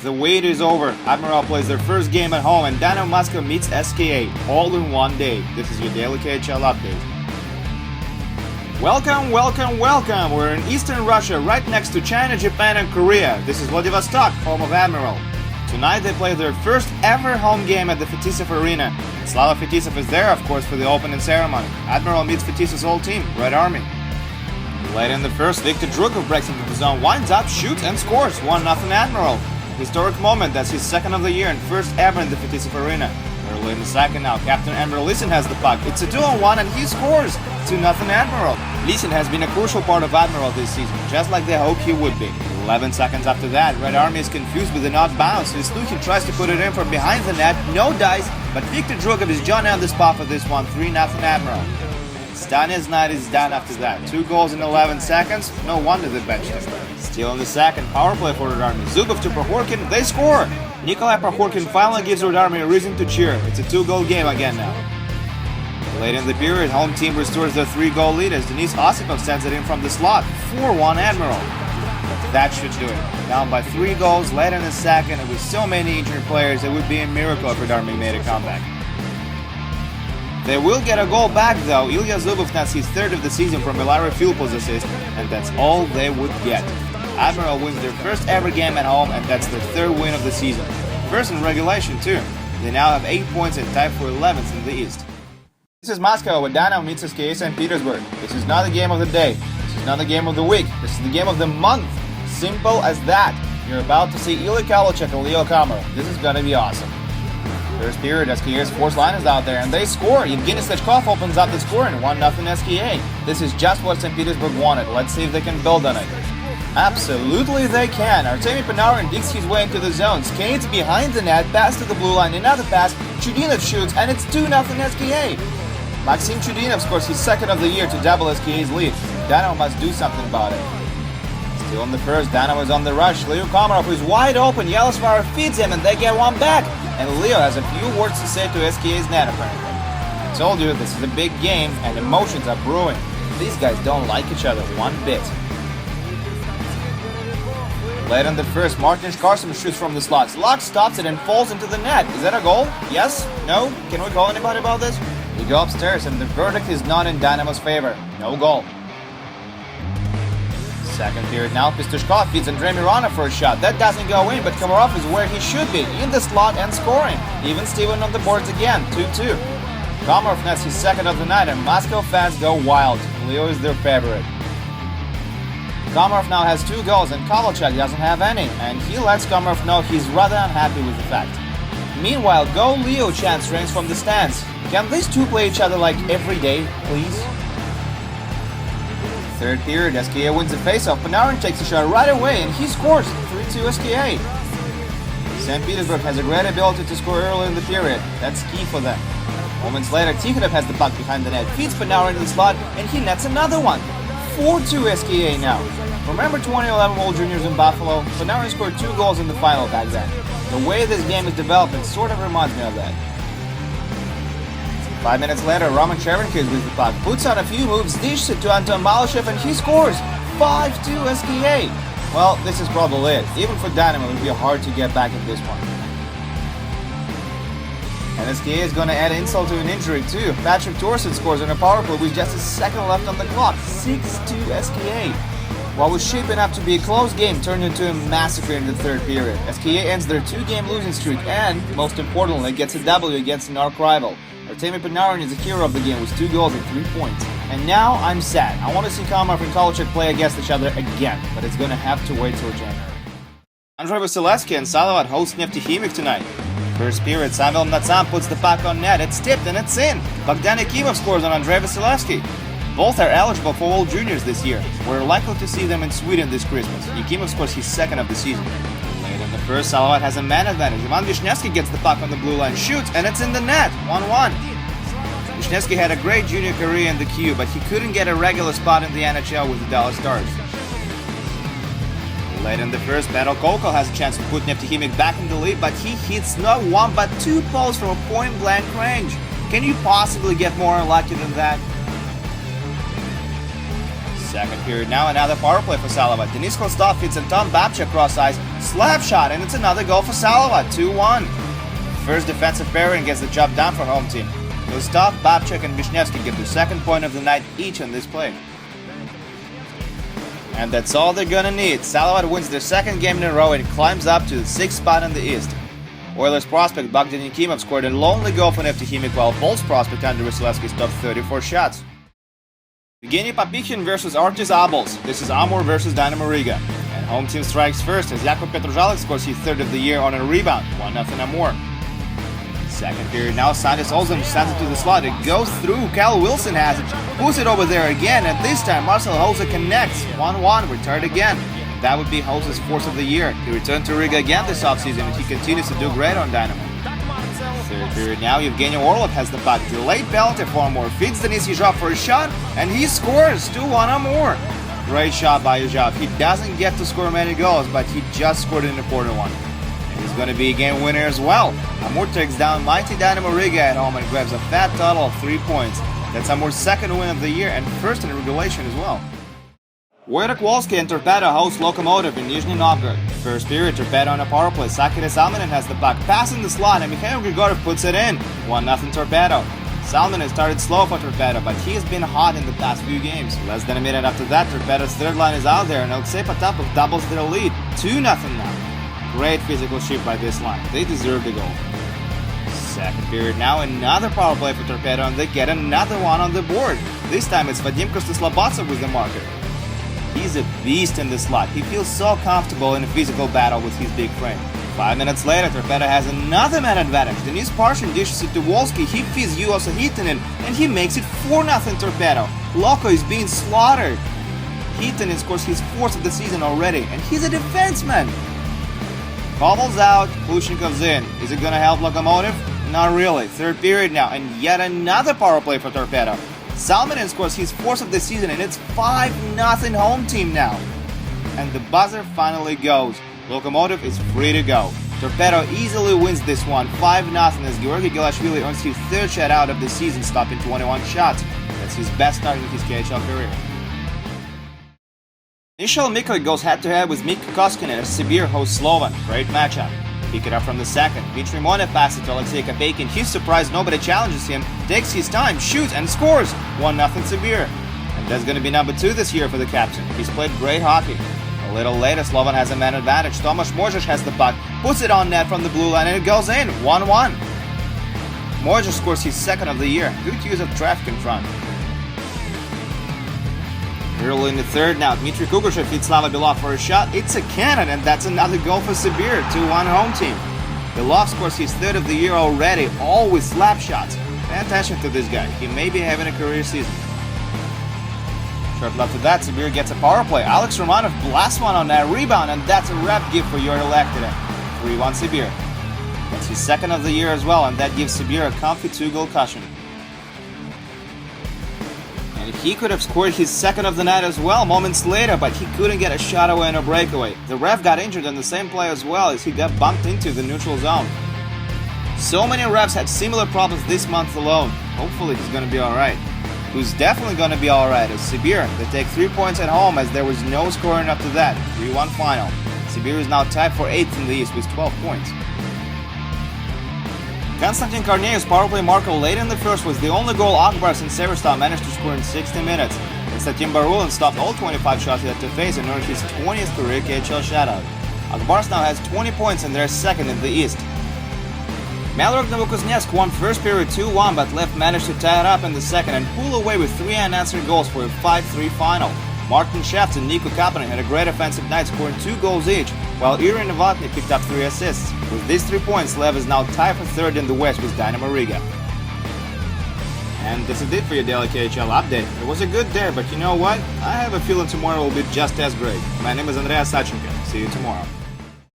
The wait is over. Admiral plays their first game at home and Dynamo Moscow meets SKA, all in one day. This is your daily KHL update. Welcome, welcome, welcome! We're in Eastern Russia, right next to China, Japan and Korea. This is Vladivostok, home of Admiral. Tonight they play their first ever home game at the Fetisov Arena. Slava Fetisov is there, of course, for the opening ceremony. Admiral meets Fetisov's whole team, Red Army. Late in the first, Viktor Drukov breaks into the zone, winds up, shoots and scores 1-0 Admiral. Historic moment, that's his second of the year and first ever in the Fetisov Arena. Early in the second now, Captain Admiral Lisin has the puck. It's a 2-on-1 and he scores 2-0 Admiral. Lisin has been a crucial part of Admiral this season, just like they hoped he would be. 11 seconds after that, Red Army is confused with the not bounce. Lisin tries to put it in from behind the net, no dice, but Viktor Drukov is John on the spot for this one, 3-0 Admiral. Stanya's night is done after that. 2 goals in 11 seconds, no wonder they benched him. Still in the second, power play for Red Army. Zubov to Prohorkin, they score! Nikolai Prohorkin finally gives Red Army a reason to cheer. It's a 2-goal game again now. Late in the period, home team restores their 3-goal lead as Denis Osipov sends it in from the slot. 4-1 Admiral. That should do it. Down by 3 goals late in the second, and with so many injured players, it would be a miracle if Red Army made a comeback. They will get a goal back though. Ilya Zubov nets his third of the season from Ilari Filippo's assist, and that's all they would get. Admiral wins their first ever game at home, and that's their third win of the season. First in regulation too. They now have 8 points and tied for 11th in the East. This is Moscow, where Dynamo meets SKA St. Petersburg. This is not the game of the day. This is not the game of the week. This is the game of the month. Simple as that. You're about to see Ilya Kalachek and Leo Komarov. This is gonna be awesome. First period, SKA's force line is out there, and they score. Evgeny Stechkov opens up the scoring, 1-0 SKA. This is just what St. Petersburg wanted. Let's see if they can build on it. Absolutely they can. Artemy Panarin digs his way into the zone, skates behind the net, pass to the blue line, another pass, Chudinov shoots, and it's 2-0 SKA. Maxim Chudinov scores his second of the year to double SKA's lead. Dynamo must do something about it. Still in the first, Dynamo is on the rush. Leo Komarov is wide open, Yelosvara feeds him, and they get one back. And Leo has a few words to say to SKA's net, apparently. I told you, this is a big game, and emotions are brewing. These guys don't like each other one bit. Late in the first, Martin Shkarsim shoots from the slots. Luck stops it and falls into the net. Is that a goal? Yes? No? Can we call anybody about this? We go upstairs, and the verdict is not in Dynamo's favor. No goal. Second period now, Pistushkov feeds Andrei Mironov for a shot. That doesn't go in, but Komarov is where he should be, in the slot and scoring. Even Steven on the boards again, 2-2. Komarov nets his second of the night, and Moscow fans go wild. Leo is their favorite. Komarov now has 2 goals, and Kalachek doesn't have any, and he lets Komarov know he's rather unhappy with the fact. Meanwhile, Go Leo chants rings from the stands. Can these two play each other like every day, please? Third period, SKA wins the faceoff. Panarin takes a shot right away and he scores 3-2 SKA. St. Petersburg has a great ability to score early in the period. That's key for them. Moments later, Tikhonov has the puck behind the net, feeds Panarin in the slot, and he nets another one. 4-2 SKA now. Remember 2011 World Juniors in Buffalo? Panarin scored 2 goals in the final back then. The way this game is developing sort of reminds me of that. 5 minutes later, Roman Cherenko is with the puck, puts on a few moves, dishes it to Anton Malyshev, and he scores 5-2 SKA. Well, this is probably it. Even for Dynamo, it would be hard to get back at this point. And SKA is going to add insult to an injury too. Patrick Torsen scores on a power play with just a second left on the clock, 6-2 SKA. What was shaping up to be a close game turned into a massacre in the third period. SKA ends their 2-game losing streak and, most importantly, gets a W against an arch rival. Artemy Panarin is the hero of the game with 2 goals and 3 points. And now I'm sad. I want to see Komarov and Kalachek play against each other again, but it's going to have to wait till January. Andrei Vasilevsky and Salovat host Neftekhimik tonight. First period, Samuel Mnatsam puts the puck on net. It's tipped and it's in. Bogdan Yakimov scores on Andrei Vasilevsky. Both are eligible for World Juniors this year. We're likely to see them in Sweden this Christmas. Yakimov scores his second of the season. Late in the first, Salovat has a man advantage. Ivan Vishnevsky gets the puck on the blue line, shoots, and it's in the net, 1-1. Vishnevsky had a great junior career in the Q, but he couldn't get a regular spot in the NHL with the Dallas Stars. Late in the first, Pavel Kokol has a chance to put Neftekhimik back in the lead, but he hits not 1 but 2 poles from a point-blank range. Can you possibly get more unlucky than that? Second period now, another power play for Salovat. Denis Kostov hits Anton Babchuk cross ice, Slap shot, and it's another goal for Salovat, 2-1. First defensive pairing gets the job done for home team. Gustav, Babchuk, and Vishnevsky get the second point of the night each on this play. And that's all they're gonna need. Salovat wins their second game in a row and climbs up to the 6th spot in the East. Oilers prospect Bogdan Yakimov scored a lonely goal for Neftekhimik, while Bolts prospect Andrei Vasilevsky stopped 34 shots. Evgeny Papikhin versus Artis Abols. This is Amur versus Dynamo Riga. And home team strikes first as Jakub Petrozhalek scores his third of the year on a rebound, 1-0 Amur. Second period now, Sandis Olsen sends it to the slot. It goes through. Cal Wilson has it. Puts it over there again, and this time Marcel Hose connects. 1-1, retired again. That would be Hose's fourth of the year. He returned to Riga again this offseason, and he continues to do great on Dynamo. Third period now, Evgeny Orlov has the puck. Delayed penalty for Amur. Feeds Denis Yezhov for a shot, and he scores. 2-1 Amur. Great shot by Yezhov. He doesn't get to score many goals, but he just scored an important one. He's going to be a game winner as well. Amur takes down mighty Dynamo Riga at home and grabs a fat total of 3 points. That's Amur's second win of the year and first in regulation as well. Wojtek Wolski and Torpedo host Lokomotiv in Nizhny Novgorod. First period, Torpedo on a power play. Sakari Salminen has the puck, passing the slot, and Mikhail Grigorov puts it in. 1-0 Torpedo. Salminen started slow for Torpedo, but he has been hot in the past few games. Less than a minute after that, Torpedo's third line is out there, and Alexei Potapov doubles their lead. 2-0 now. Great physical shift by this line. They deserve the goal. Second period now, another power play for Torpedo, and they get another one on the board. This time it's Vadim Kostoslobodtsov with the marker. He's a beast in the slot. He feels so comfortable in a physical battle with his big frame. 5 minutes later, Torpedo has another man advantage. Denis Parshin dishes it to Wolski. He feeds Juoso Hietanen, and he makes it 4-0 Torpedo. Loko is being slaughtered. Hietanen scores his fourth of the season already, and he's a defenseman. Koval's out, Klushnikov's in. Is it gonna help Lokomotiv? Not really. Third period now, and yet another power play for Torpedo. Salminen scores his fourth of the season, and it's 5-0 home team now. And the buzzer finally goes. Lokomotiv is free to go. Torpedo easily wins this one, 5-0, as Georgi Gelashvili earns his third shutout of the season, stopping 21 shots. That's his best start in his KHL career. Ishal Mikovic goes head-to-head with Mika Koskinen as Sibir hosts Slovan. Great matchup. Pick it up from the second. Dmitry Monev passes to Alexei Kopeikin. He's surprised nobody challenges him, takes his time, shoots, and scores! 1-0 Sibir. And that's going to be number 2 this year for the captain. He's played great hockey. A little later, Slovan has a man advantage. Tomasz Mojis has the puck, puts it on net from the blue line, and it goes in. 1-1. Mojis scores his second of the year. Good use of traffic in front. Early in the third now, Dmitry Kugushev feeds Slava Belov for a shot. It's a cannon, and that's another goal for Sibir. 2-1 home team. Belov scores his third of the year already, all with slap shots. Pay attention to this guy. He may be having a career season. Shortly after that, Sibir gets a power play. Alex Romanov blasts one on that rebound, and that's a wrap gift for Yuri Lehtinen. 3-1 Sibir. That's his second of the year as well, and that gives Sibir a comfy 2-goal cushion. And he could have scored his second of the night as well moments later, but he couldn't get a shot away and a breakaway. The ref got injured on the same play as well as he got bumped into the neutral zone. So many refs had similar problems this month alone. Hopefully he's going to be alright. Who's definitely going to be alright is Sibir. They take 3 points at home as there was no scoring up to that. 3-1 final. Sibir is now tied for 8th in the East with 12 points. Konstantin Kornei's powerplay marker late in the first was the only goal Akbars and Severstal managed to score in 60 minutes. Konstantin Barulin stopped all 25 shots he had to face and earned his 20th career KHL shutout. Akbars now has 20 points and they're second in the East. Malorok Novokuznetsk won first period 2-1 but Lev managed to tie it up in the second and pull away with 3 unanswered goals for a 5-3 final. Martin Shafts and Niko Kapanen had a great offensive night, scoring 2 goals each, while Irin Novotny picked up 3 assists. With these 3 points, Lev is now tied for third in the West with Dynamo Riga. And this is it for your daily KHL update. It was a good day, but you know what? I have a feeling tomorrow will be just as great. My name is Andreas Sachenko. See you tomorrow.